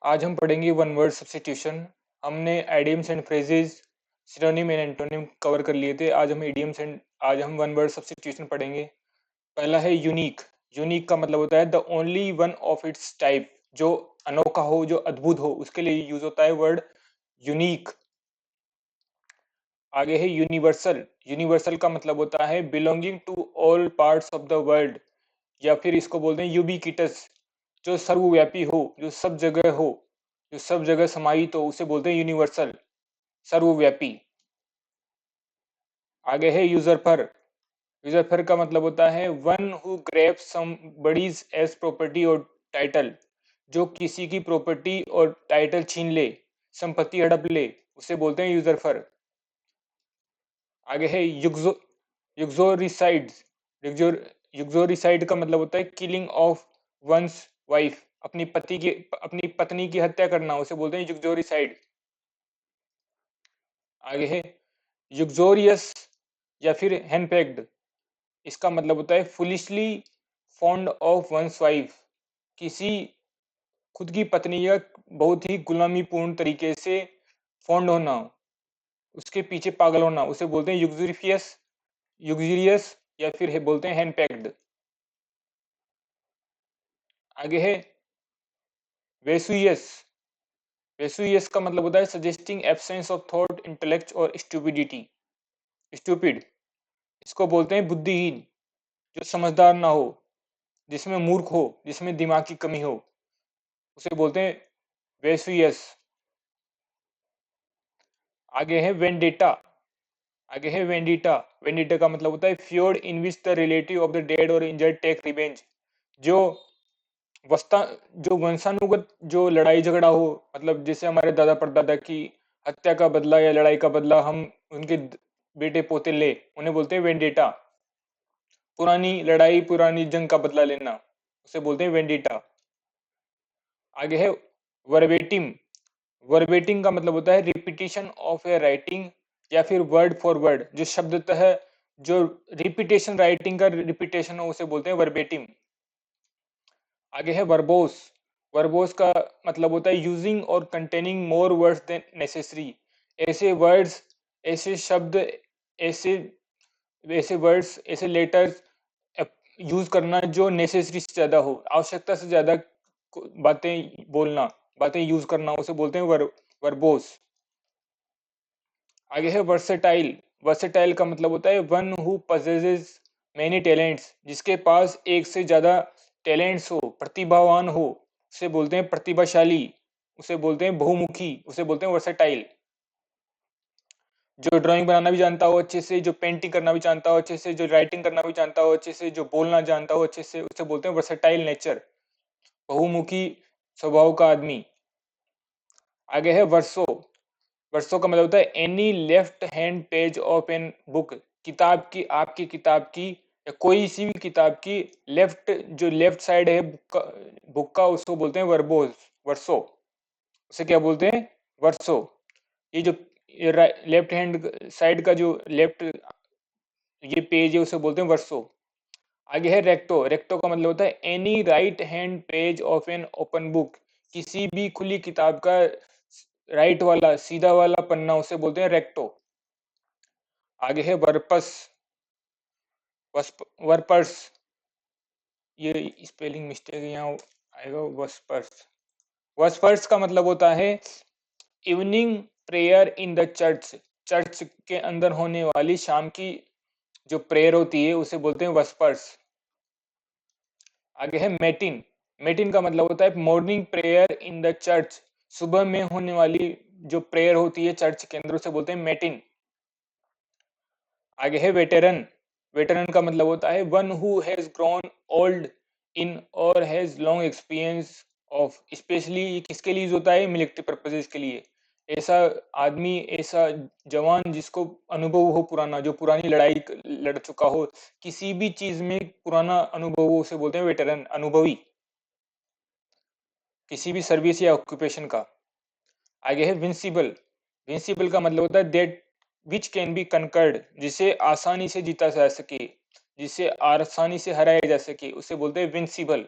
आज हम पढ़ेंगे वन वर्ड सब्स्टिट्यूशन। हमने idioms and phrases, synonym and antonym cover कर लिए थे। आज हम वन वर्ड सब्स्टिट्यूशन पढ़ेंगे। पहला है यूनिक। यूनिक का मतलब होता है the only one of its type, जो अनोखा हो, जो अद्भुत हो, उसके लिए यूज होता है वर्ड यूनिक। आगे है यूनिवर्सल। यूनिवर्सल का मतलब होता है belonging to all parts of the world, या फिर इसको बोलते हैं यूबिक्विटस, जो सर्वव्यापी हो, जो सब जगह हो, जो सब जगह समाहित हो, उसे बोलते हैं यूनिवर्सल, सर्वव्यापी। आगे है यूजरफर। यूजरफर का मतलब होता है one who grabs somebody's as property और टाइटल, जो किसी की प्रॉपर्टी और टाइटल छीन ले, संपत्ति हड़प ले, उसे बोलते हैं यूजरफर। आगे है युक्सोरिसाइड। युक्सोरिसाइड का मतलब होता है किलिंग ऑफ वंस वाइफ, अपनी पत्नी की हत्या करना, उसे बोलते हैं युक्सोरिसाइड। आगे है युक्सोरियस या फिर हेनपेक्ड। इसका मतलब होता है foolishly fond of one's wife, किसी खुद की पत्नी या बहुत ही गुलामीपूर्ण तरीके से फॉन्ड होना, उसके पीछे पागल होना, उसे बोलते हैं युक्सोरियस या फिर बोलते हैं हेनपेक्ड। आगे है वेसुयस। वेसुयस का मतलब होता है suggesting absence of thought, intellect और स्टूपिडिटी, स्टूपिड। इसको बोलते हैं बुद्धिहीन, जो समझदार ना हो, जिसमें मूर्ख हो, जिसमें दिमाग की कमी हो, उसे बोलते हैं वेसुयस। आगे है वेंडेटा। आगे है वेंडिटा। वेंडिटा का मतलब होता है feud in which the relative of the dead और इंजर्ड टेक रिवेंज, जो वस्ता जो वंशानुगत जो लड़ाई झगड़ा हो, मतलब जैसे हमारे दादा परदादा की हत्या का बदला या लड़ाई का बदला हम उनके बेटे पोते ले, उन्हें बोलते हैं वेंडेटा। पुरानी लड़ाई, पुरानी जंग का बदला लेना, उसे बोलते हैं वेंडेटा। आगे है वर्बेटिम। वर्बेटिंग का मतलब होता है रिपीटिशन ऑफ ए राइटिंग या फिर वर्ड फॉर वर्ड, जो शब्दतः जो रिपीटेशन, राइटिंग का रिपीटेशन हो, उसे बोलते हैं वर्बेटिम। आगे है वर्बोस। वर्बोस का मतलब होता है यूजिंग और containing more words than necessary, ऐसे वर्ड्स, ऐसे शब्द, ऐसे ऐसे वर्ड्स, ऐसे लेटर्स यूज करना जो नेसेसरी से ज्यादा हो, आवश्यकता से ज्यादा बातें बोलना, बातें यूज करना, उसे बोलते हैं वर्बोस। आगे है वर्सेटाइल। वर्सेटाइल का मतलब होता है वन हु पजेजेस मेनी टैलेंट्स, जिसके पास एक से ज्यादा टैलेंट्स हो, प्रतिभावान हो, उसे बोलते हैं प्रतिभाशाली, उसे बोलते हैं बहुमुखी, उसे बोलते हैं वर्सेटाइल। जो ड्राइंग बनाना भी जानता हो अच्छे से, जो पेंटिंग करना भी जानता हो अच्छे से, जो राइटिंग करना भी जानता हो अच्छे से, जो बोलना जानता हो अच्छे से, उसे बोलते हैं वर्सेटाइल नेचर, बहुमुखी स्वभाव का आदमी। आगे है वर्सो। वर्सो का मतलब होता है any left hand page of an book, किताब की, आपकी किताब की या कोई सी भी किताब की लेफ्ट, जो लेफ्ट साइड है बुक का, उसको बोलते हैं वर्बोस, वर्सो। उसे क्या बोलते हैं? वर्सो। ये जो लेफ्ट हैंड साइड का जो लेफ्ट ये पेज है, उसे बोलते हैं वर्सो। आगे है रेक्टो। रेक्टो का मतलब होता है any right hand page of an open book, किसी भी खुली किताब का राइट वाला, सीधा वाला पन्ना, उसे बोलते हैं रेक्टो। आगे है वर्पस। वर्पर्स, ये स्पेलिंग मिस्टेक यहाँ आएगा, वर्पर्स। वर्पर्स का मतलब होता है evening prayer in the church, church के अंदर होने वाली शाम की जो प्रेयर होती है, उसे बोलते हैं वर्पर्स। आगे है मेटिन। मेटिन का मतलब होता है morning prayer in the church, सुबह में होने वाली जो प्रेयर होती है चर्च के अंदर, उसे बोलते हैं मेटिन। आगे है वेटेरन। वेटेरन का मतलब होता है one who has grown old in और has long experience of, specially किसके लिए होता है? मिलिट्री पर्पजेस के लिए। ऐसा आदमी, ऐसा जवान जिसको अनुभव हो पुराना, जो पुरानी लड़ाई लड़ चुका हो, किसी भी चीज में पुराना अनुभव हो, उसे बोलते हैं वेटेरन, अनुभवी, किसी भी सर्विस या ऑक्यूपेशन का। आगे है विंसिबल। विंसिबल का मतलब होता है that which can B conquered, जिसे आसानी से जीता जा सके, जिसे आसानी से हराया जा सके, उसे बोलते हैं विंसिबल।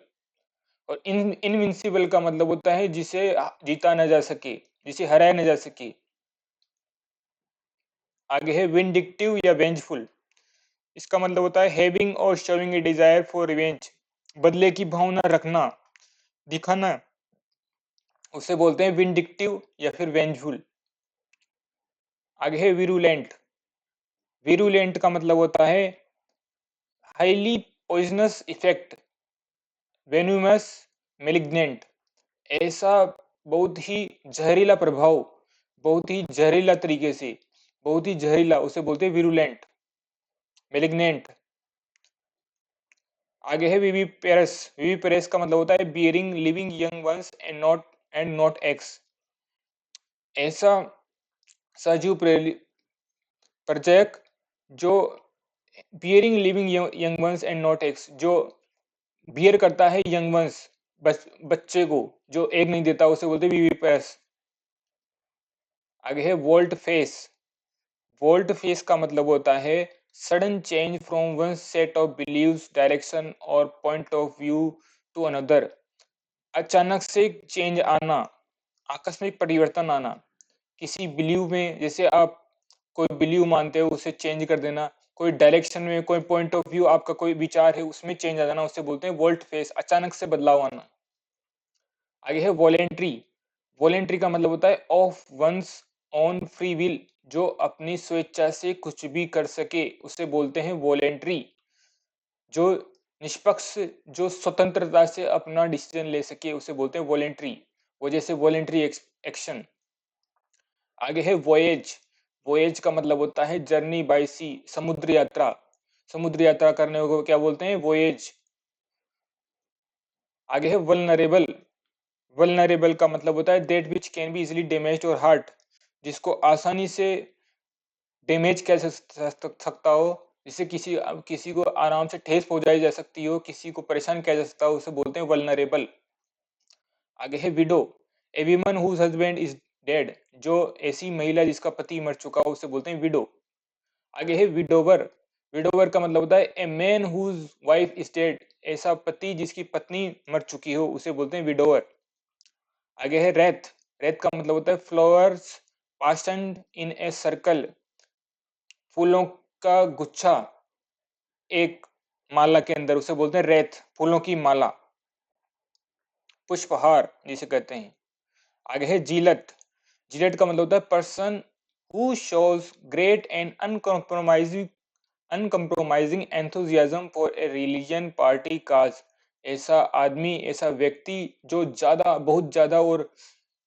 और इनविंसिबल का मतलब होता है जिसे जीता न जा सके, जिसे हराया न जा सके। आगे है विंडिक्टिव या वेंजफुल। इसका मतलब होता है हैविंग और showing A desire for revenge, बदले की भावना रखना, दिखाना, उसे बोलते हैं विंडिक्टिव या फिर वेंजफुल। आगे है विरुलेंट। विरुलेंट का मतलब होता है highly poisonous effect, venomous, malignant. ऐसा बहुत ही जहरीला प्रभाव, बहुत ही जहरीला तरीके से, बहुत ही जहरीला, उसे बोलते हैं विरुलेंट, मेलिग्नेंट। आगे है विविपेरस। विविपेरस का मतलब होता है bearing living young ones and not x. ऐसा सजीव प्रजयक जो bearing living young ones and not x, जो बियर करता है यंग वंस, बच्चे को, जो एग नहीं देता, उसे बोलते हैं विविपेरस। आगे है वोल्ट फेस। वोल्ट फेस का मतलब होता है sudden change from one set of beliefs, direction और point of view to another. अचानक से चेंज आना, आकस्मिक परिवर्तन आना किसी बिलीव में, जैसे आप कोई बिलीव मानते हो उसे चेंज कर देना, कोई डायरेक्शन में, कोई पॉइंट ऑफ व्यू, आपका कोई विचार है उसमें चेंज आ जाना, उसे बोलते हैं वोल्ट फेस, अचानक से बदलाव आना। आगे है वॉलेंट्री। वॉलेंट्री का मतलब होता है of one's own free will, जो अपनी स्वेच्छा से कुछ भी कर सके, उसे बोलते हैं वॉलेंट्री। जो निष्पक्ष, जो स्वतंत्रता से अपना डिसीजन ले सके, उसे बोलते हैं वॉलेंट्री, वो जैसे वॉलेंट्री एक्शन। आगे है वोएज। वोएज का मतलब होता है जर्नी बाय सी, समुद्र यात्रा। समुद्र यात्रा करने को क्या बोलते हैं? वोएज। आगे है वल्नरेबल। वल्नरेबल का मतलब होता है that which can be easily damaged और हर्ट, जिसको आसानी से डैमेज किया जा सकता हो, जिससे किसी को आराम से ठेस पहुंचाई जा सकती हो, किसी को परेशान किया जा सकता हो, उसे बोलते हैं वल्नरेबल। आगे है widow. A women whose husband is dead, जो ऐसी महिला जिसका पति मर चुका हो, उसे बोलते हैं विडो। आगे है विडोवर। विडोवर का मतलब होता है a man whose wife is dead, ऐसा पति जिसकी पत्नी मर चुकी हो, उसे बोलते हैं विडोवर। आगे है रेथ। रेथ का मतलब होता है फ्लावर्स पास्टेंड इन ए सर्कल, फूलों का गुच्छा एक माला के अंदर, उसे बोलते हैं रेत, फूलों की माला, पुष्पहार जिसे कहते हैं। आगे है जीलत। जीलत का मतलब होता है person who shows great and uncompromising enthusiasm for a religion party cause. ऐसा आदमी, ऐसा व्यक्ति जो बहुत ज्यादा और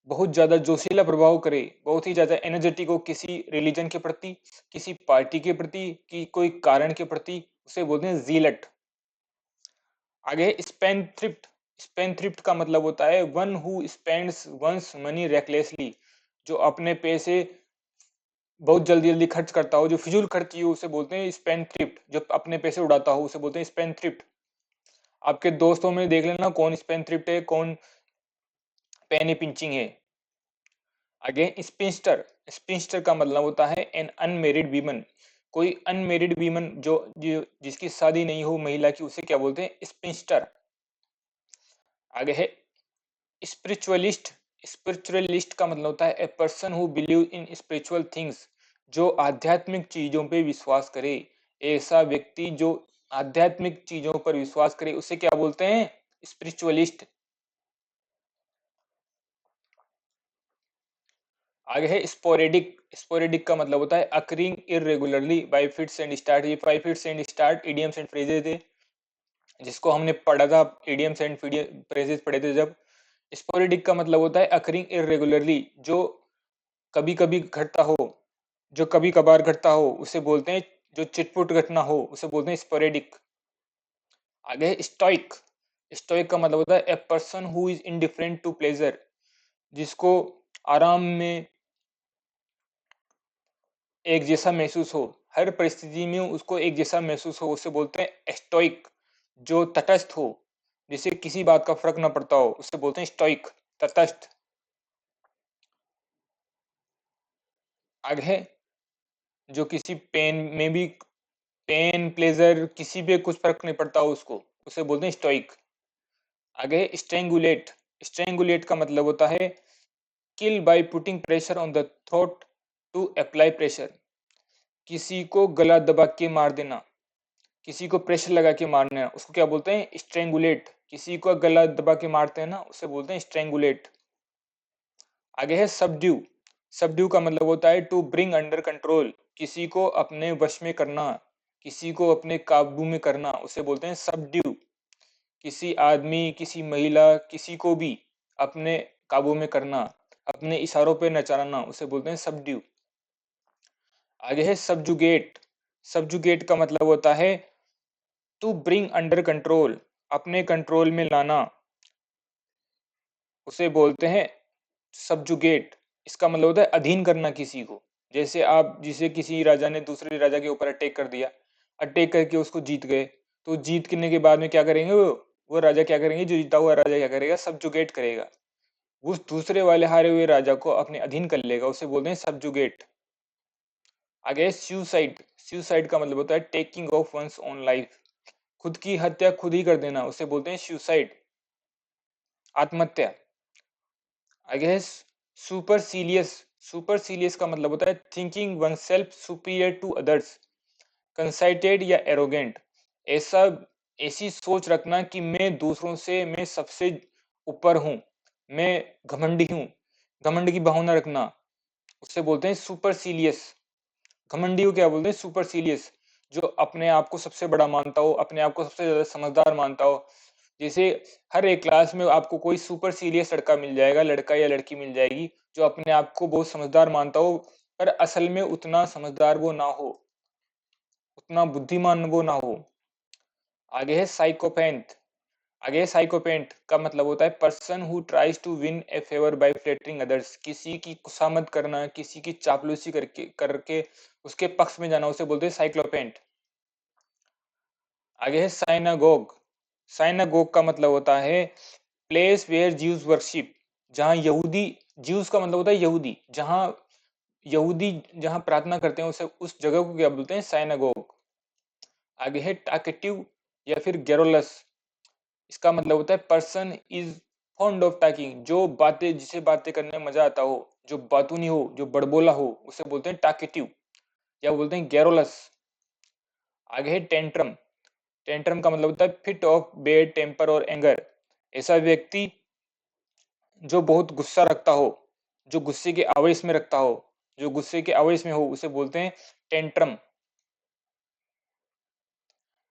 बहुत ज्यादा जोशीला प्रभाव करे, बहुत ही ज्यादा एनर्जेटिक हो किसी रिलीजन के प्रति, किसी पार्टी के प्रति, कि कोई कारण के प्रति, उसे बोलते हैं जीलट। आगे स्पेंथ्रिफ्ट। स्पेंथ्रिफ्ट का मतलब होता है one who spends one's money recklessly, जो अपने पैसे बहुत जल्दी जल्दी खर्च करता हो, जो फिजूल खर्ची हो, उसे बोलते हैं स्पेंथ्रिफ्ट। जो अपने पैसे उड़ाता हो, उसे बोलते हैं स्पेंथ्रिफ्ट। आपके दोस्तों में देख लेना कौन स्पेंथ्रिफ्ट है, कौन पेनी पिंचिंग है। आगे स्पिंस्टर। स्पिंस्टर का मतलब होता है एन अनमेरिड वीमन, कोई अनमेरिड वीमन जो जिसकी शादी नहीं हो महिला की, उसे क्या बोलते हैं? स्पिंस्टर। आगे है स्पिरिचुअलिस्ट। स्पिरिचुअलिस्ट का मतलब होता है a person who believe in spiritual things, जो आध्यात्मिक चीजों पे विश्वास करे। ऐसा व्यक्ति जो आध्यात्मिक चीजों पर विश्वास करे, उसे क्या बोलते हैं? स्पिरिचुअलिस्ट। आगे है स्पोरेडिक। स्पोरेडिक का मतलब होता है occurring irregularly bye fits and start. ये 5 fits and start idioms and phrases थे, जिसको हमने पढ़ा था, इडियम्स एंड फ्रेजेस पढ़े थे जब। स्पोरेडिक का मतलब होता है अकरिंग इरेगुलरली, जो कभी कभी घटता हो, जो कभी कभार घटता हो, उसे बोलते हैं, जो चिटपुट घटना हो, उसे बोलते हैं स्पोरेडिक। आगे स्टोइक। स्टोइक का मतलब होता है a person who is indifferent to pleasure, जिसको आराम में एक जैसा महसूस हो, हर परिस्थिति में उसको एक जैसा महसूस हो, उसे बोलते हैं स्टोइक। जो तटस्थ हो, जिसे किसी बात का फर्क ना पड़ता हो, उसे बोलते हैं स्टोइक, तटस्थ। आगे है जो किसी पेन में भी, पेन प्लेजर किसी भी कुछ फर्क नहीं पड़ता हो उसको, उसे बोलते हैं स्टोइक। आगे स्ट्रेंगुलेट, स्ट्रेंगुलेट का मतलब होता है kill by putting pressure on the throat to apply pressure, किसी को गला दबा के मार देना, किसी को प्रेशर लगा के मारना, उसको क्या बोलते हैं, स्ट्रेंगुलेट। किसी को गला दबा के मारते हैं ना, उसे बोलते हैं स्ट्रेंगुलेट। आगे है सबड्यू, सबड्यू का मतलब होता है टू ब्रिंग अंडर कंट्रोल, किसी को अपने वश में करना, किसी को अपने काबू में करना, उसे बोलते हैं सबड्यू। किसी आदमी, किसी महिला, किसी को भी अपने काबू में करना, अपने इशारों पे नचाना, उसे बोलते हैं सबड्यू। आगे है सबजुगेट, सबजुगेट का मतलब होता है टू ब्रिंग अंडर कंट्रोल, अपने कंट्रोल में लाना, उसे बोलते हैं सबजुगेट। इसका मतलब होता है अधीन करना किसी को। जैसे आप, जिसे किसी राजा ने दूसरे राजा के ऊपर अटैक कर दिया, अटैक करके उसको जीत गए, तो जीत करने के बाद में क्या करेंगे, वो राजा क्या करेंगे, जो जीता हुआ राजा क्या करेगा, सबजुगेट करेगा, उस दूसरे वाले हारे हुए राजा को अपने अधीन कर लेगा, उसे बोलते हैं सबजुगेट। आगे सुसाइड, सुसाइड का मतलब होता है taking of one's own life, खुद की हत्या खुद ही कर देना, उसे बोलते हैं सुसाइड, आत्महत्या। आगे है सुपरसीलियस, सुपरसीलियस का मतलब होता है thinking one self superior to others, conceited या एरोगेंट, ऐसा, ऐसी सोच रखना कि मैं दूसरों से, मैं सबसे ऊपर हूं, मैं घमंडी हूं, घमंड की भावना रखना, उसे बोलते हैं सुपरसीलियस। घमंडी को क्या बोलते हैं, सुपरसीलियस, जो अपने आप को सबसे बड़ा मानता हो, अपने आप को सबसे ज्यादा समझदार मानता हो। जैसे हर एक क्लास में आपको कोई सुपर सीरियस लड़का मिल जाएगा, लड़का या लड़की मिल जाएगी, जो अपने आप को बहुत समझदार मानता हो, पर असल में उतना समझदार वो ना हो, उतना बुद्धिमान वो ना हो। आगे है साइकोपैंथ, आगे साइकोपैंथ का मतलब होता है person who tries to win a favour by flattering others, किसी की खुशामद करना, किसी की चापलूसी करके करके उसके पक्ष में जाना, उसे बोलते हैं साइक्लोपेंट। आगे है साइनागोग, साइनागोग का मतलब होता है प्लेस वेयर ज्यूज वर्शिप, जहाँ यहूदी, ज्यूज का मतलब होता है यहूदी, जहाँ यहूदी जहाँ प्रार्थना करते हैं, उसे उस जगह को क्या बोलते हैं, साइनागोग। आगे है टाकेटिव या फिर गेरोलस, इसका मतलब होता है person is fond of talking, जो बातें, जिसे बातें करने में मजा आता हो, जो बातूनी हो, जो बड़बोला हो, उसे बोलते हैं टाकेटिव या बोलते हैं गेरोलस। आगे है टेंट्रम, टेंट्रम का मतलब होता है फिट ऑफ बैड टेम्पर और एंगर, ऐसा व्यक्ति जो बहुत गुस्सा रखता हो, जो गुस्से के आवेश में रखता हो, जो गुस्से के आवेश में हो, उसे बोलते हैं टेंट्रम।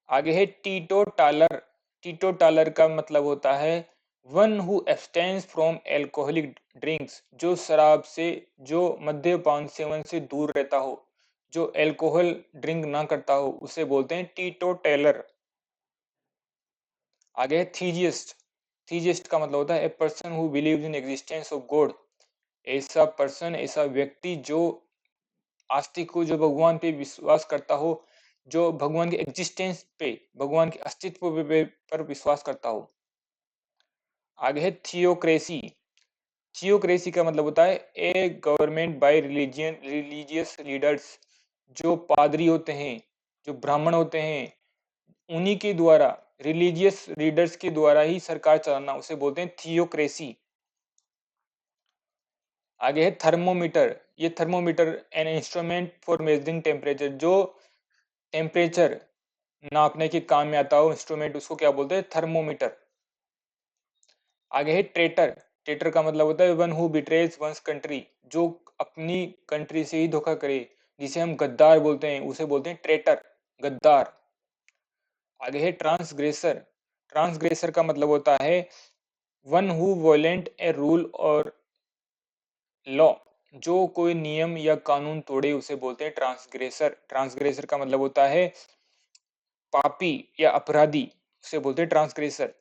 आगे है टीटो टालर, टीटो टालर का मतलब होता है one who abstains from alcoholic drinks, जो शराब से, जो मद्यपान सेवन से दूर रहता हो, जो एल्कोहल ड्रिंक ना करता हो, उसे बोलते हैं टीटो टेलर। आगे है थीजिस्ट, थीजिस्ट का मतलब होता है a person who believes in existence of God, ऐसा पर्सन, ऐसा व्यक्ति जो आस्तिक हो, जो भगवान पे विश्वास करता हो, जो भगवान के एग्जिस्टेंस पे, भगवान के अस्तित्व पर विश्वास करता हो। आगे है थियोक्रेसी, थियोक्रेसी का मतलब होता है a government by religion, religious leaders, जो पादरी होते हैं, जो ब्राह्मण होते हैं, उन्हीं के द्वारा, रिलीजियस लीडर्स के द्वारा ही सरकार चलाना, उसे बोलते हैं थियोक्रेसी। आगे है थर्मोमीटर, ये thermometer an instrument for measuring temperature, जो टेम्परेचर नापने के काम में आता हो इंस्ट्रूमेंट, उसको क्या बोलते हैं, थर्मोमीटर। आगे है ट्रेटर, ट्रेटर का मतलब होता है one who betrays one's country, जो अपनी कंट्री से ही धोखा करे, जिसे हम गद्दार बोलते हैं, उसे बोलते हैं ट्रेटर, गद्दार। आगे है ट्रांसग्रेसर, ट्रांसग्रेसर का मतलब होता है one who violent a rule और लॉ, जो कोई नियम या कानून तोड़े, उसे बोलते हैं ट्रांसग्रेसर। ट्रांसग्रेसर का मतलब होता है पापी या अपराधी, उसे बोलते हैं ट्रांसग्रेसर।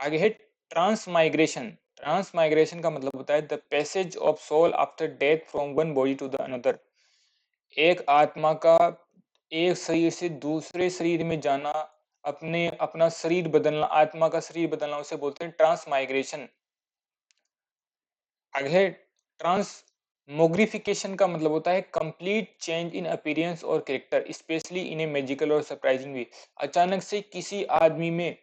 आगे है ट्रांसमाइग्रेशन, ट्रांसमाइग्रेशन का मतलब होता है the passage of soul after death from one body to the another, एक आत्मा का एक शरीर से दूसरे शरीर में जाना, अपने अपना शरीर बदलना, आत्मा का शरीर बदलना, उसे बोलते हैं ट्रांसमाइग्रेशन। आगे है ट्रांसमोग्रिफिकेशन का मतलब होता है कंप्लीट चेंज इन अपीयरेंस और character, specially in A magical और सरप्राइजिंग वे, अचानक से किसी आदमी में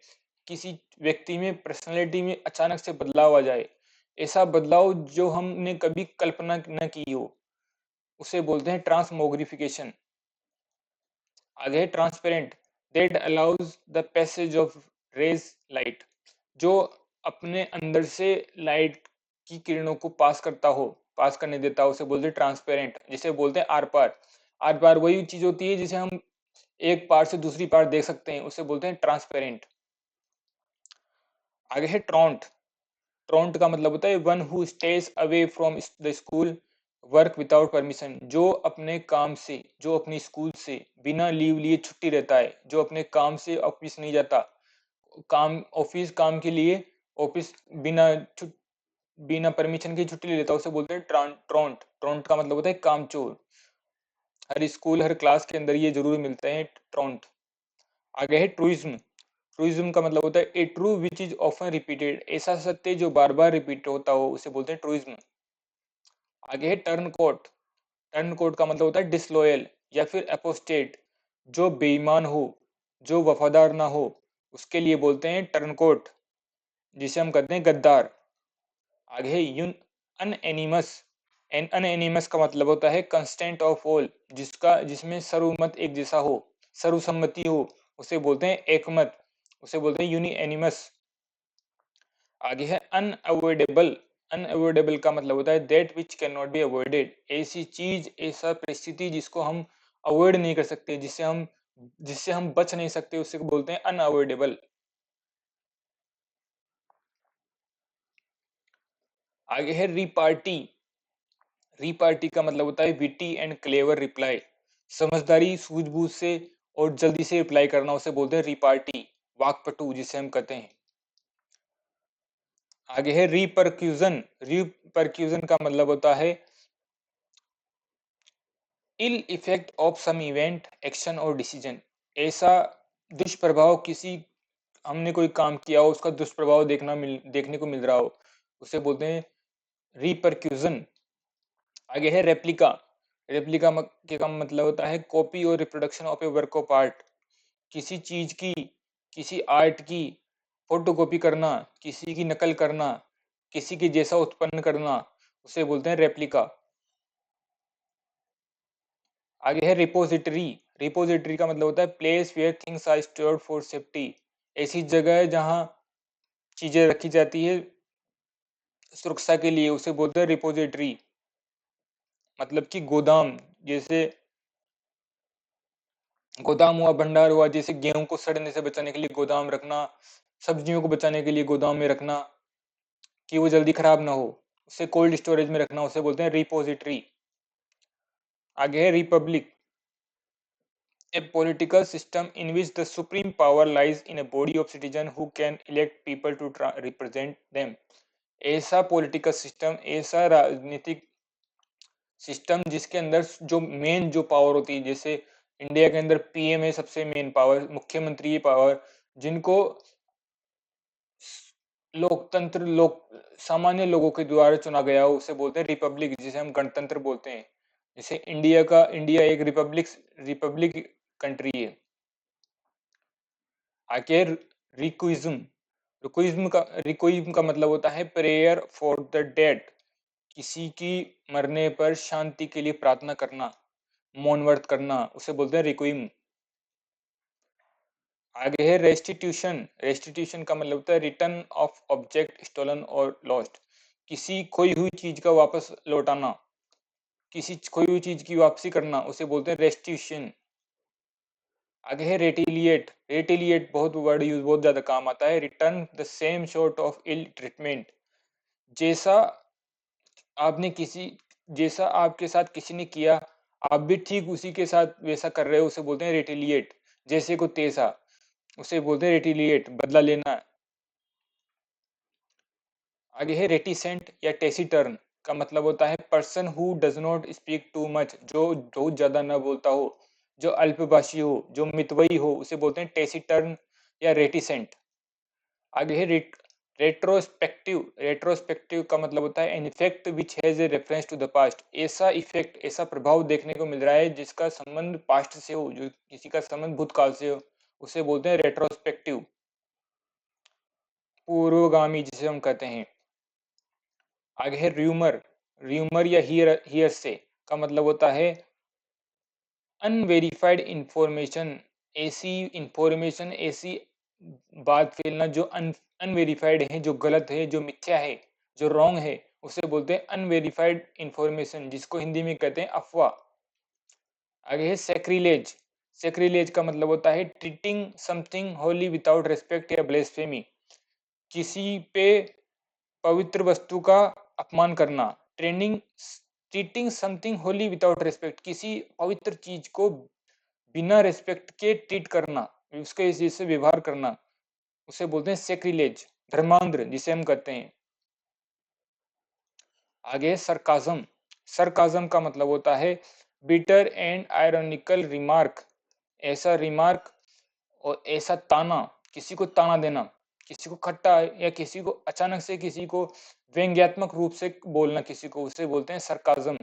किसी व्यक्ति में, पर्सनैलिटी में अचानक से बदलाव आ जाए, ऐसा बदलाव जो हमने कभी कल्पना न की हो, उसे बोलते हैं ट्रांसमोग्रिफिकेशन। आगे है transparent, that allows the passage of rays light, जो अपने अंदर से लाइट की किरणों को पास करने देता हो, उसे बोलते हैं ट्रांसपेरेंट। जिसे बोलते हैं आर पार। आर पार वही चीज होती है जिसे हम एक पार से दूसरी पार देख सकते हैं, उसे बोलते हैं ट्रांसपेरेंट। आगे है ट्रॉन्ट। ट्रॉन्ट का मतलब होता है one who stays away from the school work without permission, जो अपने काम से, जो अपनी स्कूल से बिना लीव लिए छुट्टी रहता है, जो अपने काम से ऑफिस नहीं जाता, काम के लिए ऑफिस बिना परमिशन की छुट्टी ले लेता, उसे बोलते हैं ट्रॉन्ट। ट्रॉन्ट का मतलब होता है कामचोर। हर स्कूल, हर क्लास के अंदर ये जरूर मिलते हैं, ट्रॉन्ट। आगे है ट्रूइज्म। ट्रूइज्म का मतलब होता है a true which is often repeated, ऐसा सत्य जो बार बार रिपीट होता हो, उसे बोलते हैं ट्रूइज्म। आगे है टर्न कोट। टर्न कोट का मतलब होता है डिसलॉयल या फिर अपोस्टेट, जो बेईमान हो, जो वफादार ना हो, उसके लिए बोलते हैं टर्न कोट, जिसे हम कहते हैं गद्दार। आगे है यून अनएनिमस। अनएनिमस का मतलब होता है कंस्टेंट ऑफ ऑल, जिसमें सर्वमत एक जैसा हो, सर्वसम्मति हो, उसे बोलते हैं एकमत, उसे बोलते हैं यूनिएनिमस। आगे है अनअवॉइडेबल। अनअवॉइडेबल का मतलब होता है that which can not be avoided, ऐसी चीज, ऐसा परिस्थिति जिसको हम अवॉइड नहीं कर सकते, जिससे हम बच नहीं सकते, उसे बोलते हैं अनअवॉइडेबल। आगे है रिपार्टी। रिपार्टी का मतलब होता है विटी एंड क्लेवर रिप्लाई, समझदारी, सूझबूझ से और जल्दी से रिप्लाई करना, उसे बोलते हैं रिपार्टी, वाक्पटु जिसे हम कहते हैं। आगे है रिपरक्यूजन। रिपरक्यूजन का मतलब होता है ill effect of some event, action और डिसीजन, ऐसा दुष्प्रभाव, किसी हमने कोई काम किया हो, उसका दुष्प्रभाव देखने को मिल रहा हो, उसे बोलते हैं रिपरक्यूजन। आगे है रेप्लिका। रेप्लिका के का मतलब होता है कॉपी और reproduction of A work of art, किसी चीज की, किसी आर्ट की फोटोकॉपी करना, किसी की नकल करना, किसी के जैसा उत्पन्न करना, उसे बोलते हैं रेप्लिका। आगे है रिपोजिटरी। रिपोजिटरी का मतलब होता है place where things are stored for safety, ऐसी जगह है जहां चीजें रखी जाती है सुरक्षा के लिए, उसे बोलते हैं रिपोजिटरी। मतलब कि गोदाम, जैसे गोदाम हुआ, भंडार हुआ, जैसे गेहूं को सड़ने से बचाने के लिए गोदाम रखना, सब्जियों को बचाने के लिए गोदाम में रखना कि वो जल्दी खराब ना हो, उसे कोल्ड स्टोरेज में रखना, उसे बोलते हैं रिपोजिटरी। आगे है Republic. A political system in which the supreme power lies in a body of citizens who can elect people to represent them. ऐसा पॉलिटिकल सिस्टम, ऐसा राजनीतिक सिस्टम जिसके अंदर जो पावर होती है, जैसे इंडिया के अंदर पीएम है सबसे मेन पावर, मुख्यमंत्री पावर, जिनको सामान्य लोगों के द्वारा चुना गया हो, उसे बोलते हैं रिपब्लिक, जिसे हम गणतंत्र बोलते हैं। जैसे इंडिया एक रिपब्लिक कंट्री है। आगे रिक्विज्म। रिक्विज्म का मतलब होता है प्रेयर फॉर द डेड, किसी की मरने पर शांति के लिए प्रार्थना करना, मौन व्रत करना, उसे बोलते हैं रिक्विम। आगे है रेस्टिट्यूशन। रेस्टिट्यूशन का मतलब होता है रिटर्न ऑफ ऑब्जेक्ट स्टोलन और लॉस्ट, किसी खोई हुई चीज का वापस लौटाना, किसी खोई हुई चीज की वापसी करना, उसे बोलते हैं रेस्टिट्यूशन। आगे है रेटिलिएट। रेटिलिएट बहुत वर्ड यूज, बहुत ज्यादा काम आता है। Return the same short of ill treatment, जैसा आपने किसी जैसा आपके साथ किसी ने किया, आप भी ठीक उसी के साथ वैसा कर रहे हो, उसे बोलते हैं रेटिलिएट। जैसे को तैसा, उसे बोलते हैं रेटिलिएट, बदला लेना। आगे है रेटिसेंट या टेसिटर्न का मतलब होता है person who does not speak too much, जो बहुत ज्यादा न बोलता हो, जो अल्पभाषी हो, जो मितव्ययी हो, उसे बोलते हैं टेसिटर्न या रेटिसेंट। आगे है रेट्रोस्पेक्टिव। रेट्रोस्पेक्टिव का मतलब होता है an effect which has a reference to the past, ऐसा इफेक्ट, ऐसा प्रभाव देखने को मिल रहा है जिसका संबंध पास्ट से हो, जो किसी का संबंध भूतकाल से हो, उसे बोलते हैं रेट्रोस्पेक्टिव। पूर्वगामी जिसे हम कहते हैं। आगे है र्यूमर। र्यूमर या हियर से का मतलब होता है अनवेरिफाइड इंफॉर्मेशन। ऐसी इंफॉर्मेशन, ऐसी बात फैलना जो अनवेरिफाइड है, जो गलत है, जो मिथ्या है, जो रॉन्ग है, उसे बोलते हैं अनवेरिफाइड इंफॉर्मेशन, जिसको हिंदी में कहते हैं अफवाह। आगे है सेक्रिलेज। सेक्रिलेज का मतलब होता है treating something Holi without respect या ब्लेस्फेमी। किसी पे पवित्र वस्तु का अपमान करना। Treating something Holi without respect, किसी पवित्र चीज को बिना रिस्पेक्ट के ट्रीट करना, उसके जिससे व्यवहार करना, उसे बोलते हैं सेक्रिलेज, धर्मांध जिसे हम कहते हैं। आगे सरकाजम। सरकाजम का मतलब होता है बिटर एंड आयरनिकल रिमार्क। ऐसा रिमार्क और ऐसा ताना, किसी को ताना देना, किसी को खट्टा या किसी को अचानक से किसी को व्यंग्यात्मक रूप से बोलना किसी को, उसे बोलते हैं सरकाजम।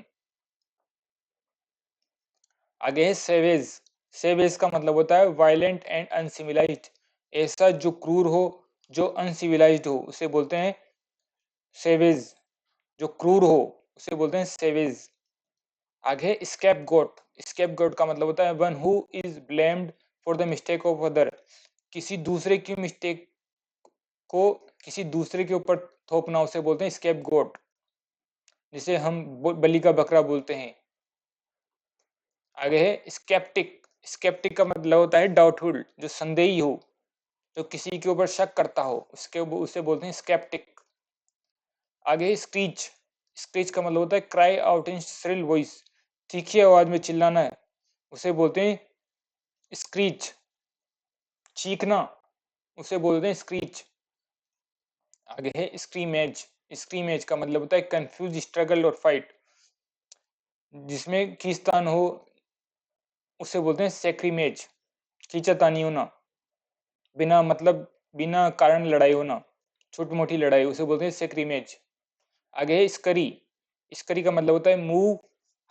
आगे है सेवेज। सेवेज का मतलब होता है वायलेंट एंड अनसिविलाइज्ड। ऐसा जो क्रूर हो, जो अनसिविलाइज्ड हो, उसे बोलते हैं सेवेज। जो क्रूर हो उसे बोलते हैं सेवेज। आगे स्कैपगोट। स्कैपगोट का मतलब होता है one who is blamed for the mistake of other. किसी दूसरे की मिस्टेक को किसी दूसरे के ऊपर थोपना, उसे बोलते हैं स्कैपगोट, जिसे हम बलि का बकरा बोलते हैं। आगे है स्केप्टिक। स्केप्टिक का मतलब होता है डाउटफुल, जो संदेही हो, जो किसी के ऊपर शक करता हो, उसे बोलते हैं स्केप्टिक। आगे स्क्रीच। स्क्रीच का मतलब होता है cry out in shrill voice, तीखी आवाज में चिल्लाना है, उसे बोलते हैं स्क्रीच। चीखना, उसे बोलते हैं स्क्रीच। आगे है स्क्रीमेज। स्क्रीमेज का मतलब होता है कंफ्यूज स्ट्रगल और फाइट, जिसमें खींचतान हो, उसे बोलते हैं सेक्रीमेज। खींचातानी होना, बिना मतलब बिना कारण लड़ाई होना, छोटी मोटी लड़ाई, उसे बोलते हैं सेक्रीमेज। आगे है स्करी। स्करी का मतलब होता है मूव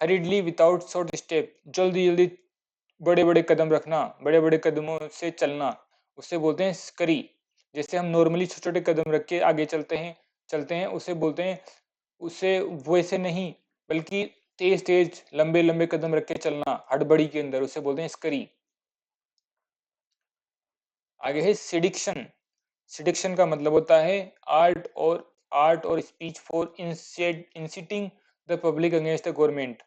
हरीडली विदाउट शॉर्ट स्टेप, जल्दी जल्दी बड़े बड़े कदम रखना, बड़े बड़े कदमों से चलना, उसे बोलते हैं स्करी। जैसे हम नॉर्मली छोटे छोटे कदम रख के आगे चलते हैं, उसे बोलते हैं, उसे वैसे नहीं, बल्कि तेज तेज लंबे लंबे कदम रख के चलना हड़बड़ी के अंदर, उसे बोलते हैं स्करी। आगे है सिडिक्शन। सिडिक्शन का मतलब होता है आर्ट और speech for inciting the public against the government.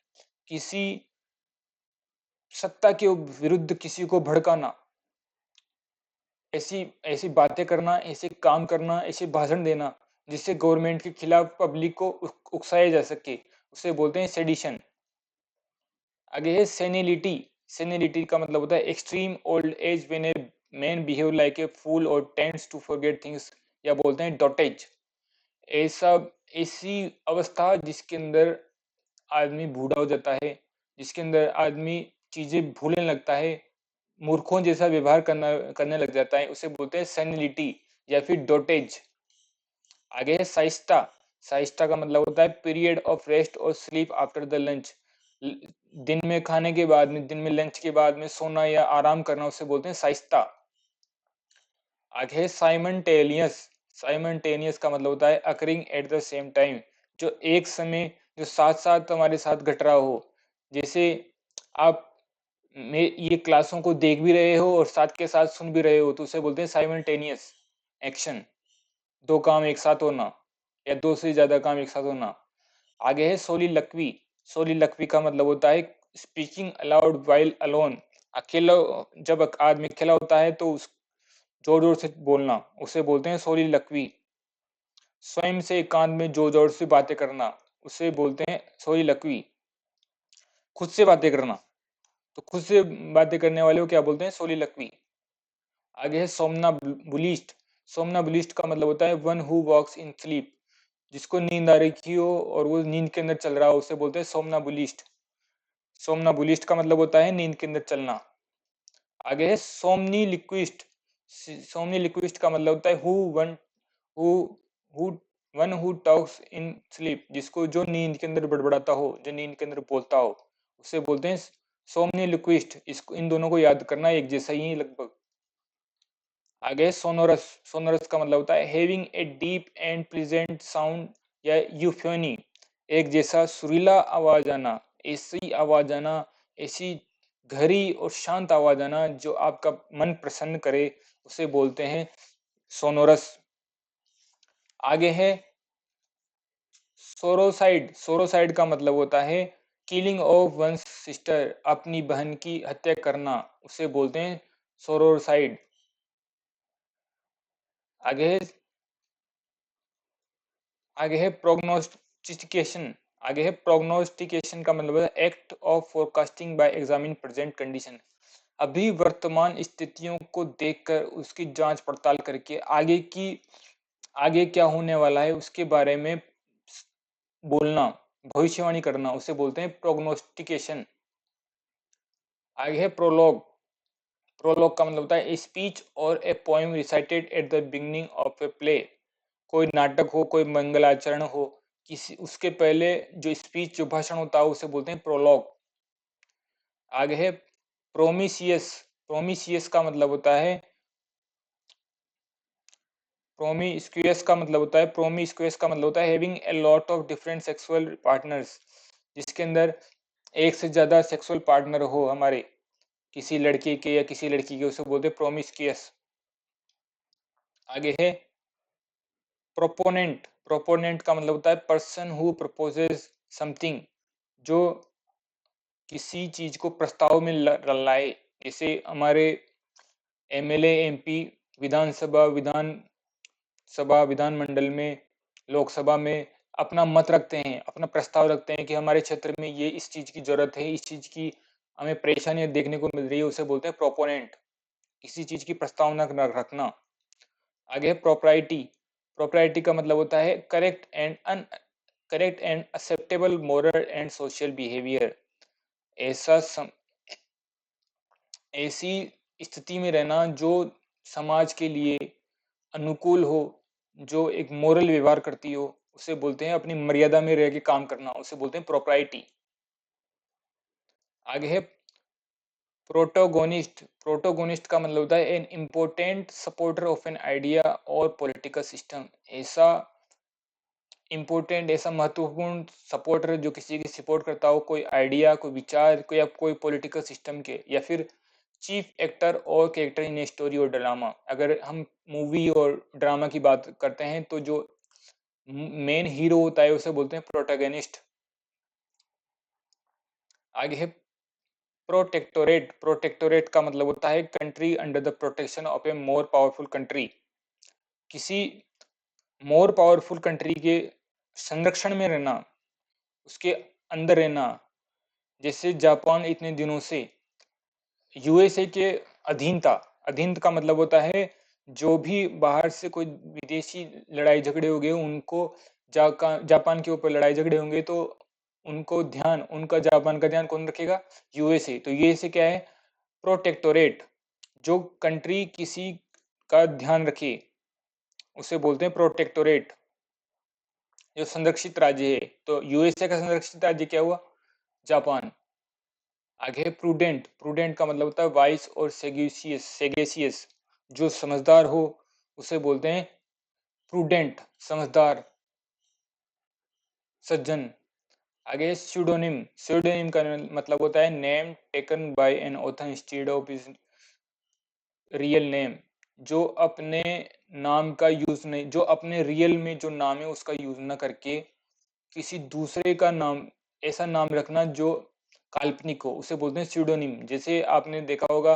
किसी सत्ता के विरुद्ध किसी को भड़काना, ऐसी ऐसी बातें करना, ऐसे काम करना, ऐसे भाषण देना जिससे गवर्नमेंट के खिलाफ पब्लिक को उकसाया जा सके, उसे बोलते हैं सेडिशन। आगे है सेनिलिटी। सेनिलिटी का मतलब होता है extreme old age when a man behave like a fool और टेंड्स टू फॉरगेट थिंग्स, या बोलते हैं डॉटेज। ऐसा ऐसी अवस्था जिसके अंदर आदमी बूढ़ा हो जाता है, जिसके अंदर आदमी चीजें भूलने लगता है, मूर्खों जैसा व्यवहार करने लग जाता है, उसे बोलते हैं सेनिलिटी या फिर डोटेज। आगे है साइस्टा। साइस्टा का मतलब होता है पीरियड ऑफ रेस्ट और स्लीप आफ्टर द लंच। दिन में खाने के बाद में, दिन में लंच के बाद में सोना या आराम करना, उसे बोलते हैं साइस्ता। आगे है साइमल्टेनियस। साइमल्टेनियस का मतलब होता है occurring at the same time, जो एक समय, जो साथ साथ हमारे साथ घट रहा हो। जैसे आप ये क्लासों को देख भी रहे हो और साथ के साथ सुन भी रहे हो, तो उसे बोलते हैं साइमल्टेनियस एक्शन, दो काम एक साथ होना या दो से ज्यादा काम एक साथ होना। आगे है सोलिलक्वी। सोलिलक्वी का मतलब होता है स्पीकिंग अलाउड वाइल अलोन। अकेला, जब आदमी अकेला होता है तो उस जोर जोर से बोलना, उसे बोलते हैं सोलिलक्वी। स्वयं से एकांत में जोर जोर से बातें करना, उसे बोलते हैं सोलिलक्वी। खुद से बातें करना, तो खुद से बातें करने वाले को क्या बोलते हैं, सोलिलक्वी। आगे है सोमनाबुलिस्ट। सोमनाबुलिस्ट का मतलब होता है one who walks in sleep, जिसको नींद आ रखी हो और वो नींद के अंदर चल रहा हो, उसे बोलते हैं सोमनाबुलिस्ट। सोमनाबुलिस्ट का मतलब होता है नींद के अंदर चलना। आगे है सोमनी लिक्विस्ट। सोमनी लिक्विस्ट का मतलब होता है who who one who talks in sleep, जिसको जो नींद के अंदर बड़बड़ाता हो, जो नींद के अंदर बोलता हो, उसे बोलते हैं सोमनी लिक्विस्ट। इसको, इन दोनों को याद करना एक जैसा ही लगभग। आगे है सोनोरस। सोनोरस का मतलब होता है having a deep and pleasant sound या यूफोनी, एक जैसा सुरीला आवाज आना, ऐसी आवाज आना, ऐसी गहरी और शांत आवाज आना जो आपका मन प्रसन्न करे, उसे बोलते हैं सोनोरस। आगे है सोरोसाइड। सोरोसाइड का मतलब होता है किलिंग ऑफ वंस सिस्टर, अपनी बहन की हत्या करना, उसे बोलते हैं सोरोसाइड। आगे है आगे है प्रोग्नोस्टिकेशन। आगे है प्रोग्नोस्टिकेशन का मतलब है act of forecasting by examine present condition, अभी वर्तमान स्थितियों को देखकर उसकी जांच पड़ताल करके आगे क्या होने वाला है उसके बारे में बोलना, भविष्यवाणी करना, उसे बोलते हैं प्रोग्नोस्टिकेशन। आगे है प्रोलॉग। प्रोलॉग का मतलब होता है ए स्पीच और a poem recited at the beginning of a play, कोई नाटक हो, कोई मंगलाचरण हो, किसी उसके पहले जो स्पीच जो भाषण होता है उसे बोलते हैं प्रोलॉग। आगे है प्रोमिसियस। प्रोमिसियस का मतलब होता है प्रोमिस्क्यूअस का मतलब होता है प्रोमिस्क्यूअस का मतलब होता है having a lot of different sexual partners, जिसके अंदर एक से ज्यादा सेक्सुअल पार्टनर हो हमारे, किसी लड़के के या किसी लड़की के, उसे बोलते हैं प्रोमिस्क्यूअस। आगे है प्रोपोनेंट। प्रोपोनेंट का मतलब होता है पर्सन हु प्रपोजेस समथिंग, जो किसी चीज को प्रस्ताव में लाए, जैसे हमारे एमएलए एमपी विधानमंडल में, लोकसभा में अपना मत रखते हैं, अपना प्रस्ताव रखते हैं कि हमारे क्षेत्र में ये इस चीज की जरूरत है, इस चीज की हमें परेशानियां देखने को मिल रही है, उसे बोलते हैं प्रोपोनेंट, किसी चीज की प्रस्तावना रखना। आगे है प्रोप्राइटी। प्रोप्राइटी का मतलब होता है correct and acceptable moral and social behaviour, ऐसा ऐसी स्थिति में रहना जो समाज के लिए अनुकूल हो, जो एक मोरल व्यवहार करती हो, उसे बोलते हैं अपनी मर्यादा में रह के काम करना, उसे बोलते हैं प्रोप्राइटी। आगे है प्रोटोगोनिस्ट। प्रोटोगोनिस्ट का मतलब होता है an important supporter of an idea और पॉलिटिकल सिस्टम, ऐसा महत्वपूर्ण सपोर्टर जो किसी की सपोर्ट करता हो, कोई आइडिया, कोई विचार, कोई पॉलिटिकल सिस्टम के, या फिर चीफ एक्टर और कैरेक्टर इन स्टोरी और ड्रामा। अगर हम मूवी और ड्रामा की बात करते हैं तो जो मेन हीरो होता है उसे बोलते हैं प्रोटैगनिस्ट। आगे है प्रोटेक्टोरेट। प्रोटेक्टोरेट का मतलब होता है country under the protection of A more powerful country, किसी मोर पावरफुल कंट्री के संरक्षण में रहना, उसके अंदर रहना। जैसे जापान इतने दिनों से यूएसए के अधीन था। अधीन का मतलब होता है जो भी बाहर से कोई विदेशी लड़ाई झगड़े हो गए उनको, जापान के ऊपर लड़ाई झगड़े होंगे तो उनका जापान का ध्यान कौन रखेगा? यूएसए। तो यूएसए क्या है? प्रोटेक्टोरेट। जो कंट्री किसी का ध्यान रखे उसे बोलते हैं प्रोटेक्टोरेट, जो संरक्षित राज्य है। तो यूएसए का संरक्षित राज्य क्या हुआ? जापान। आगे है प्रूडेंट। प्रूडेंट का मतलब होता है वाइस और सेगेसियस, जो समझदार हो उसे बोलते हैं प्रूडेंट, समझदार, सज्जन। आगे स्यूडोनिम। स्यूडोनिम का मतलब होता है name taken by an author instead of his real name, जो अपने नाम का यूज नहीं, जो अपने रियल में जो नाम है उसका यूज ना करके किसी दूसरे का नाम, ऐसा नाम रखना जो काल्पनिक हो, उसे बोलते हैं स्यूडोनिम। जैसे आपने देखा होगा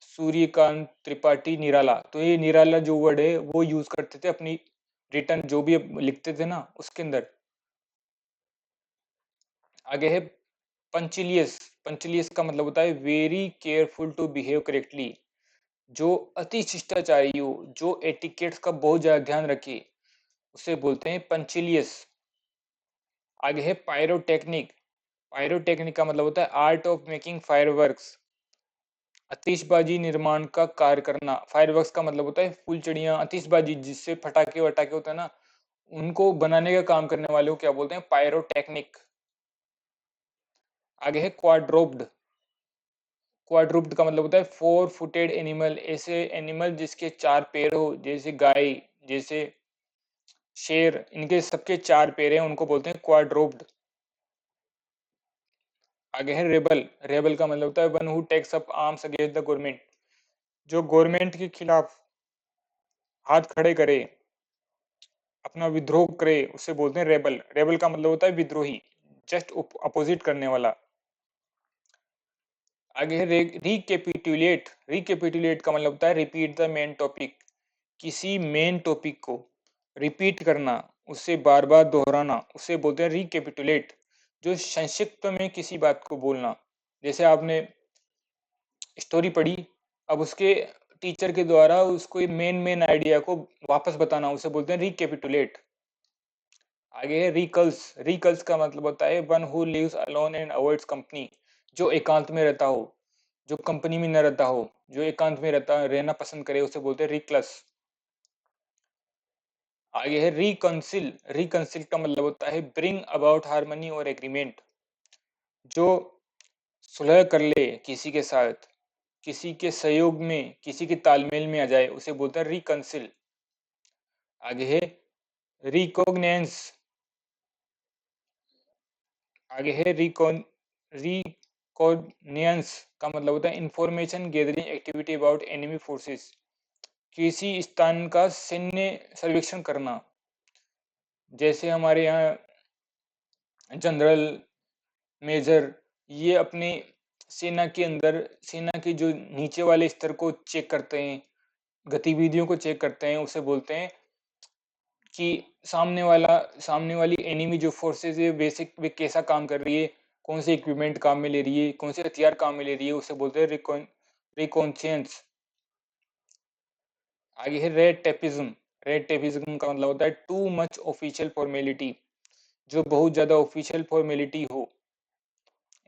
सूर्यकांत त्रिपाठी निराला, तो ये निराला जो वर्ड है वो यूज करते थे अपनी रिटर्न जो भी लिखते थे ना उसके अंदर। आगे है पंचिलियस। पंचिलियस का मतलब होता है very careful to behave correctly, जो अति शिष्टाचारी हो, जो एटिकेट्स का बहुत ज्यादा ध्यान रखे, उसे बोलते हैं पंचिलियस। आगे है पायरोटेक्निक। पायरोटेक्निक का मतलब होता है आर्ट ऑफ मेकिंग फायरवर्क्स, आतिशबाजी निर्माण का कार्य करना। फायरवर्क्स का मतलब होता है फुलचड़ियां, आतिशबाजी जिससे फटाके वटाके होता है ना, उनको बनाने का काम करने वाले को क्या बोलते हैं? पायरोटेक्निक। आगे है क्वाड्रोप्ड। क्वाड्रूप्ड का मतलब होता है 4 फुटेड एनिमल, ऐसे एनिमल जिसके 4 पैर हो, जैसे गाय, जैसे शेर, इनके सबके 4 पैर हैं, उनको बोलते हैं क्वाड्रूप्ड। आगे है रेबल। रेबल का मतलब होता है one who takes up arms against the government, जो गवर्नमेंट के खिलाफ हाथ खड़े करे, अपना विद्रोह करे, उसे बोलते हैं रेबल। रेबल का मतलब होता है विद्रोही, जस्ट अपोजिट करने वाला। आगे है रिकेपिटुलेट। रिकेपिटुलेट का मतलब होता है रिपीट द मेन टॉपिक, किसी मेन टॉपिक को रिपीट करना, उसे बार बार दोहराना, उसे बोलते हैं रिकेपिटुलेट। जो संक्षिप्त में किसी बात को बोलना, जैसे आपने स्टोरी पढ़ी, अब उसके टीचर के द्वारा उसको मेन मेन आइडिया को वापस बताना, उसे बोलते हैं रिकेपिटुलेट। आगे है रिकल्स। रिकल्स का मतलब होता है one who lives alone and avoids company, जो एकांत में रहता हो, जो कंपनी में न रहता हो, जो एकांत में रहना पसंद करे, उसे बोलते हैं रिकल्स। आगे है रिकंसिल। रिकंसिल का मतलब होता है ब्रिंग अबाउट हार्मनी और एग्रीमेंट, जो सुलह कर ले किसी के साथ, किसी के सहयोग में, किसी के तालमेल में आ जाए, उसे बोलते हैं रिकंसिल। आगे है रिकॉग्नेंस। आगे है रिकॉग्नियंस का मतलब होता है information gathering activity about enemy forces, किसी स्थान का सैन्य सर्वेक्षण करना, जैसे हमारे यहाँ जनरल, मेजर, ये अपने सेना के अंदर, सेना के जो नीचे वाले स्तर को चेक करते हैं, गतिविधियों को चेक करते हैं, उसे बोलते हैं कि सामने वाली एनिमी जो फोर्सेस है बेसिक वे कैसा काम कर रही है, कौन से इक्विपमेंट काम में ले रही है, कौन से हथियार काम में ले रही है, उसे बोलते हैं रिकॉन्शियंस। आगे है रेड टेपिज्म। रेड टेपिज्म का मतलब होता है टू मच ऑफिशियल फॉर्मेलिटी, जो बहुत ज्यादा ऑफिशियल फॉर्मेलिटी हो,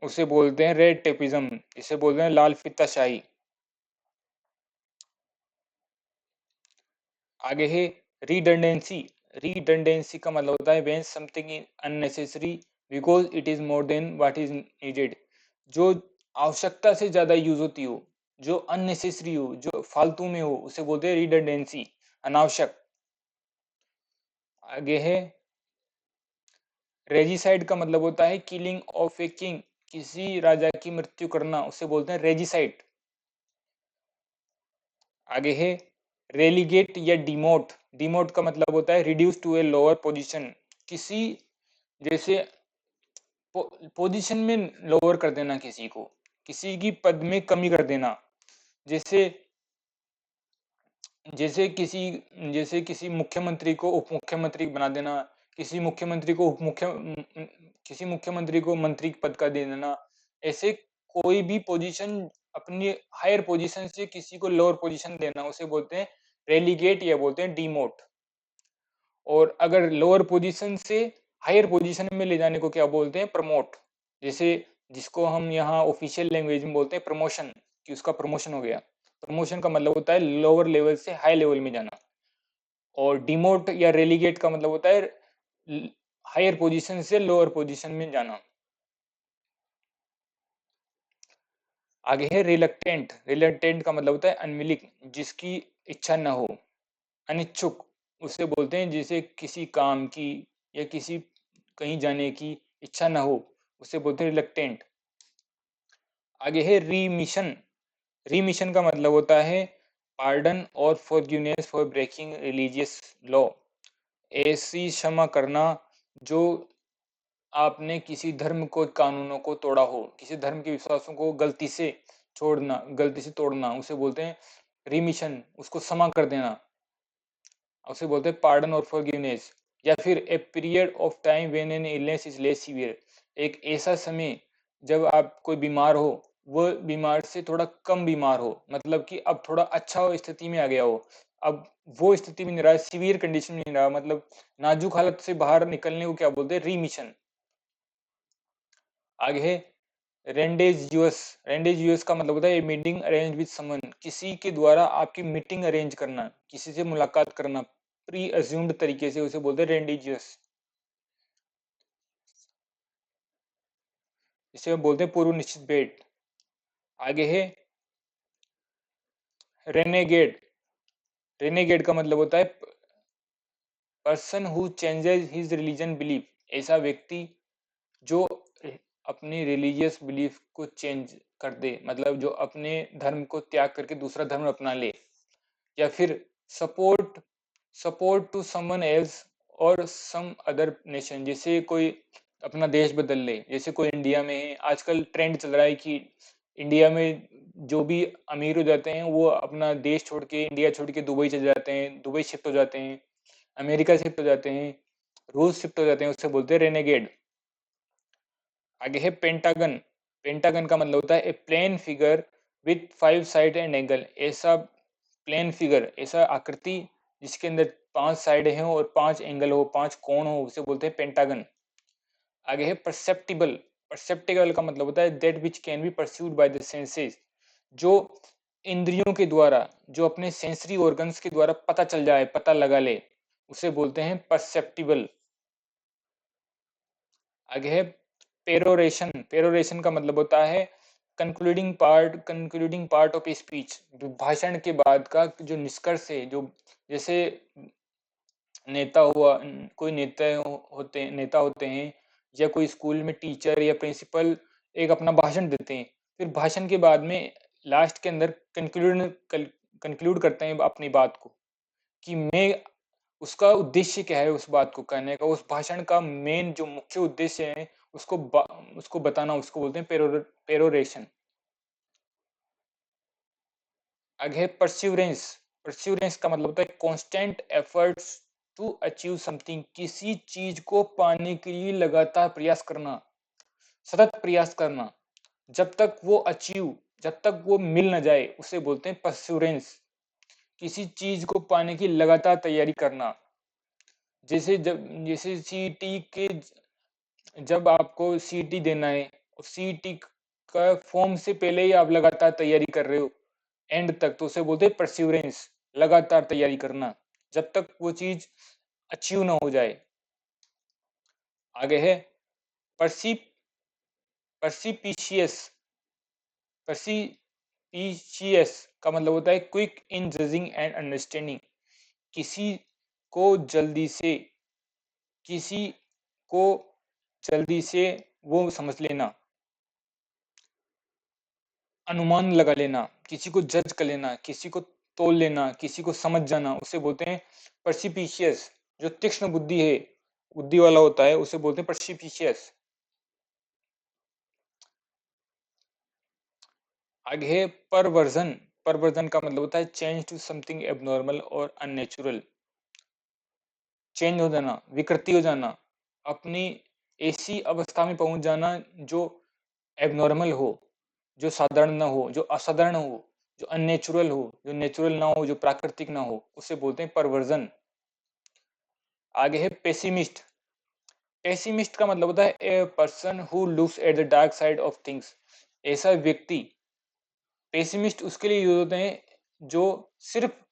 उसे बोलते हैं रेड टेपिज्म, इसे बोलते हैं लाल फीताशाही। आगे है रिडंडेंसी। रिडंडेंसी का मतलब होता है when something is unnecessary because it is more than what is needed, जो आवश्यकता से ज्यादा यूज होती हो, जो अननेसेसरी हो, जो फालतू में हो, उसे बोलते हैं रिडंडेंसी, अनावश्यक। आगे है रेजिसाइड। का मतलब होता है किलिंग ऑफ ए किंग, किसी राजा की मृत्यु करना, उसे बोलते हैं रेजिसाइड। आगे है रेलीगेट या डिमोट। डिमोट का मतलब होता है reduce to a lower position, किसी, जैसे पोजीशन में लोअर कर देना किसी को, किसी की पद में कमी कर देना, जैसे जैसे किसी मुख्यमंत्री को उप मुख्यमंत्री बना देना, किसी मुख्यमंत्री को किसी मुख्यमंत्री को मंत्री पद का दे देना, ऐसे कोई भी पोजीशन, अपनी हायर पोजीशन से किसी को लोअर पोजीशन देना, उसे बोलते हैं रेलीगेट या बोलते हैं डिमोट। और अगर लोअर पोजीशन से हायर पोजीशन में ले जाने को क्या बोलते हैं, प्रमोट। जैसे जिसको हम यहाँ ऑफिशियल लैंग्वेज में बोलते हैं प्रमोशन, कि उसका प्रमोशन हो गया। प्रमोशन का मतलब होता है लोअर लेवल से हाई लेवल में जाना, और डिमोट या रेलीगेट का मतलब होता है हायर पोजीशन से लोअर पोजीशन में जाना। आगे है रिलक्टेंट। रिलक्टेंट का मतलब होता है अनविलिंग, जिसकी इच्छा न हो, अनिच्छुक, उसे बोलते हैं जिसे किसी काम की या किसी कहीं जाने की इच्छा न हो, उसे बोलते हैं रिलक्टेंट। आगे है रीमिशन। रीमिशन का मतलब होता है पार्डन और forgiveness for breaking religious law, ऐसी क्षमा करना जो आपने किसी धर्म को, कानूनों को तोड़ा हो, किसी धर्म के विश्वासों को गलती से तोड़ना, उसे बोलते हैं रिमिशन, उसको क्षमा कर देना, उसे बोलते हैं पार्डन और फॉरगिवनेस। या फिर a period of time when an illness is less severe, एक ऐसा समय जब आप कोई बीमार हो, वो बीमार से थोड़ा कम बीमार हो, मतलब कि अब थोड़ा अच्छा हो, स्थिति में आ गया हो, अब वो स्थिति में नहीं रहा, सीवियर कंडीशन में नहीं रहा, मतलब नाजुक हालत से बाहर निकलने को क्या बोलते हैं, रीमिशन। आगे है रेंडेजियस। रेंडेजियस का मतलब होता है मीटिंग अरेंज विद समवन, किसी के द्वारा आपकी मीटिंग अरेंज करना, किसी से मुलाकात करना प्री अज्यूम्ड तरीके से, उसे बोलते हैं रेंडेजियस। इसे बोलते हैं पूर्व निश्चित भेंट। आगे है रेनेगेड। रेनेगेड का मतलब होता है person who changes his religion belief, ऐसा व्यक्ति जो अपनी रिलीजियस बिलीफ को चेंज कर दे, मतलब जो अपने धर्म को त्याग करके दूसरा धर्म अपना ले, या फिर support support to someone else और सम अदर नेशन, जैसे कोई अपना देश बदल ले, जैसे कोई इंडिया में है, आजकल ट्रेंड चल रहा है कि इंडिया में जो भी अमीर हो जाते हैं वो अपना देश छोड़ के, इंडिया छोड़ के दुबई चले जाते हैं, दुबई शिफ्ट हो जाते हैं, अमेरिका शिफ्ट हो जाते हैं, रूस शिफ्ट हो जाते हैं, उससे बोलते हैं रेनेगेड। आगे है पेंटागन। पेंटागन का मतलब होता है a plane figure with 5 side and angle, ऐसा प्लेन फिगर, ऐसा आकृति जिसके अंदर 5 साइड हो और 5 एंगल हो, 5 कोण हो, उसे बोलते हैं पेंटागन। आगे है परसेप्टिबल। परसेप्टिबल का मतलब होता है that which can be perceived by the senses, जो इंद्रियों के द्वारा, जो अपने सेंसरी ऑर्गन्स के द्वारा पता चल जाए, पता लगा ले, उसे बोलते हैं परसेप्टिबल। आगे है पेरोरेशन। पेरोरेशन का मतलब होता है concluding part of a speech, भाषण के बाद का जो निष्कर्ष है, जो जैसे नेता हुआ, कोई नेता होते हैं, या कोई स्कूल में टीचर या प्रिंसिपल एक अपना भाषण देते हैं, फिर भाषण के बाद में लास्ट के अंदर कंक्लूड करते हैं अपनी बात को, कि मैं, उसका उद्देश्य क्या है उस बात को कहने का, उस भाषण का मेन जो मुख्य उद्देश्य है उसको बताना, उसको बोलते हैं पेरोरेशन। आगे है परस्यूरेंस। परस्यूरेंस का मतलब होता है constant efforts to achieve something, किसी चीज को पाने के लिए लगातार प्रयास करना, सतत प्रयास करना, जब तक वो अचीव, जब तक वो मिल न जाए, उसे बोलते हैं परस्यूरेंस। किसी चीज को पाने की लगातार तैयारी करना, जैसे सीईटी के, जब आपको सीईटी देना है और सीईटी का फॉर्म से पहले ही आप लगातार तैयारी कर रहे हो एंड तक, तो उसे बोलते हैं परस्यूरेंस, लगातार तैयारी करना जब तक वो चीज अचीव ना हो जाए। आगे है परसी परसिपिशियस। परसिपिशियस का मतलब होता है quick in judging and understanding, किसी को जल्दी से किसी को जल्दी से वो समझ लेना, अनुमान लगा लेना, किसी को जज कर लेना, किसी को तोल लेना, किसी को समझ जाना, उसे बोलते हैं परसिपिशियस। जो तीक्ष्ण बुद्धि है, बुद्धि वाला होता है, उसे बोलते हैं परसिपिशियस। आगे है परवर्जन। परवर्जन का मतलब होता है चेंज टू समथिंग एबनॉर्मल और अननेचुरल, चेंज हो जाना, विकृति हो जाना, अपनी ऐसी अवस्था में पहुंच जाना जो एबनॉर्मल हो, जो साधारण ना हो, जो असाधारण हो, जो अननेचुरल हो, जो नेचुरल ना हो, जो प्राकृतिक ना हो, उसे बोलते हैं परवर्जन। आगे है पेसिमिस्ट। पेसिमिस्ट का मतलब होता है a person who looks at the dark side of things, ऐसा व्यक्ति, पेसिमिस्ट उसके लिए यूज होते हैं जो सिर्फ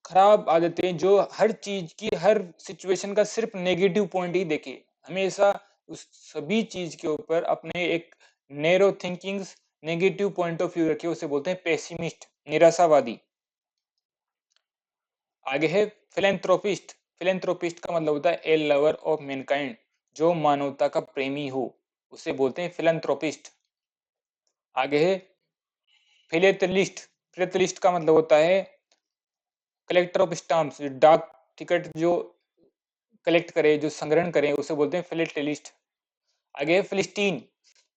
खराब आदतें, जो हर चीज की, हर सिचुएशन का सिर्फ नेगेटिव पॉइंट ही देखे, हमेशा उस सभी चीज के ऊपर अपने एक narrow thinkings, negative point of view रखे, उसे बोलते हैं पेसिमिस्ट, निराशावादी। आगे है फिलेंथ्रोपिस्ट। फिलेंथ्रोपिस्ट का मतलब होता है ए लवर ऑफ मैनकाइंड, जो मानवता का प्रेमी हो, उसे बोलते हैं फिलेंथ्रोपिस्ट। आगे है फिलेटलिस्ट। फिलेटलिस्ट का मतलब होता है कलेक्टर ऑफ स्टाम्प्स, डाक टिकट जो कलेक्ट करे, जो संग्रहण करे, उसे बोलते हैं फिलेटलिस्ट। आगे है फिलिस्टीन।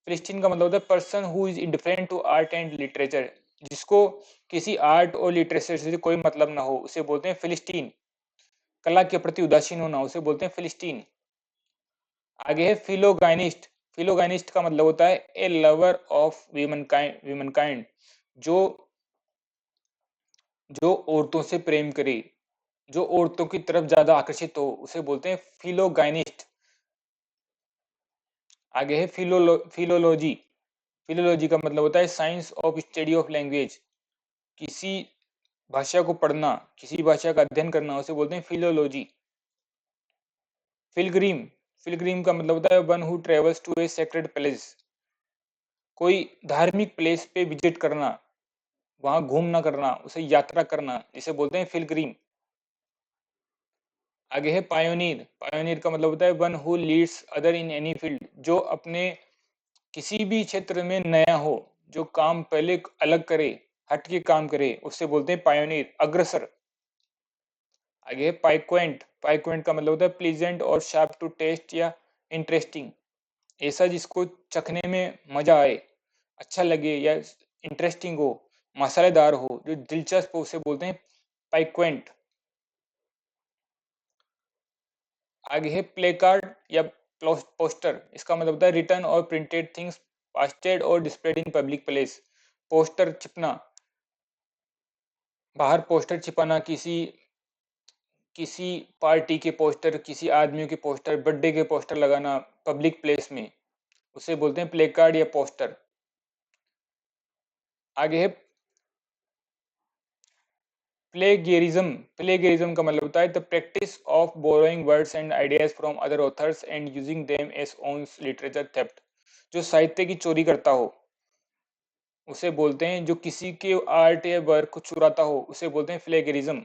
फिलिस्टीन का मतलब होता है person who is indifferent to art and literature, जिसको किसी आर्ट और लिटरेचर से कोई मतलब ना हो, उसे बोलते हैं फिलिस्टीन। कला के प्रति उदासीन होना, उसे बोलते हैं फिलिस्टीन। आगे है फिलोगाइनिस्ट। फिलोगाइनिस्ट का मतलब होता है ए लवर ऑफ वीमन काइंड, जो जो औरतों से प्रेम करे, जो औरतों की तरफ ज्यादा आकर्षित हो, उसे बोलते हैं फिलोगाइनिस्ट। आगे है फिलोलॉजी। फिलोलॉजी का मतलब होता है science of study of language, किसी भाषा को पढ़ना, किसी भाषा का अध्ययन करना, उसे बोलते हैं फिलोलॉजी। फिलग्रीम। फिलग्रीम का मतलब होता है one who travels to a sacred place, कोई धार्मिक प्लेस पे विजिट करना, वहां घूमना करना, उसे यात्रा करना, जिसे बोलते हैं पिलग्रिम। आगे है पायोनियर। पायोनियर का मतलब होता है one who Leeds other in any field, जो अपने किसी भी क्षेत्र में नया हो, जो काम पहले अलग करे, हट के काम करे, उससे बोलते हैं पायोनियर, अग्रसर। आगे है पाइक्वेंट। पाइक्वेंट का मतलब होता है प्लीजेंट और शार्प टू टेस्ट या इंटरेस्टिंग, ऐसा जिसको चखने में मजा आए, अच्छा लगे या इंटरेस्टिंग हो, मसालेदार हो, जो दिलचस्प हो, उसे बोलते हैं पाइक्वेंट। आगे है प्ले कार्ड या पोस्टर। इसका मतलब होता है रिटर्न और प्रिंटेड थिंग्स पास्टेड और displayed in public place. Poster छिपना, बाहर पोस्टर छिपाना, किसी किसी पार्टी के पोस्टर, किसी आदमियों के पोस्टर, बर्थडे के पोस्टर लगाना पब्लिक प्लेस में, उसे बोलते हैं प्ले कार्ड या पोस्टर। आगे है प्लेगियरिज्म। प्लेगियरिज्म का मतलब होता है the practice of borrowing words and ideas from other authors and using them as own literature theft. जो साहित्य की चोरी करता हो उसे बोलते हैं, जो किसी के आर्ट या वर्क को चुराता हो उसे बोलते हैं प्लेगियरिज्म।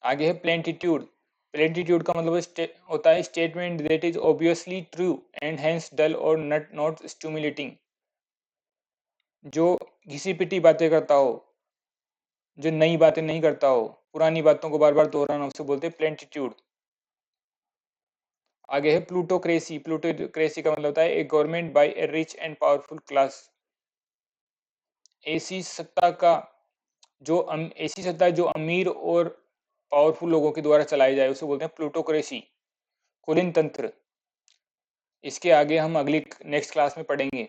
आगे है प्लेंटिट्यूड। प्लेंटिट्यूड का मतलब होता है statement that is obviously true and hence dull और नॉट स्टिमुलेटिंग, जो घिसी पिटी बातें करता हो, जो नई बातें नहीं करता हो, पुरानी बातों को बार बार दोहराना, उसे बोलते हैं प्लेंटिट्यूड। आगे है प्लूटोक्रेसी। प्लूटोक्रेसी का मतलब होता है a government by a rich and powerful class. ऐसी सत्ता का ऐसी सत्ता जो अमीर और पावरफुल लोगों के द्वारा चलाई जाए, उसे बोलते हैं प्लूटोक्रेसी, कुलीन तंत्र। इसके आगे हम अगली नेक्स्ट क्लास में पढ़ेंगे।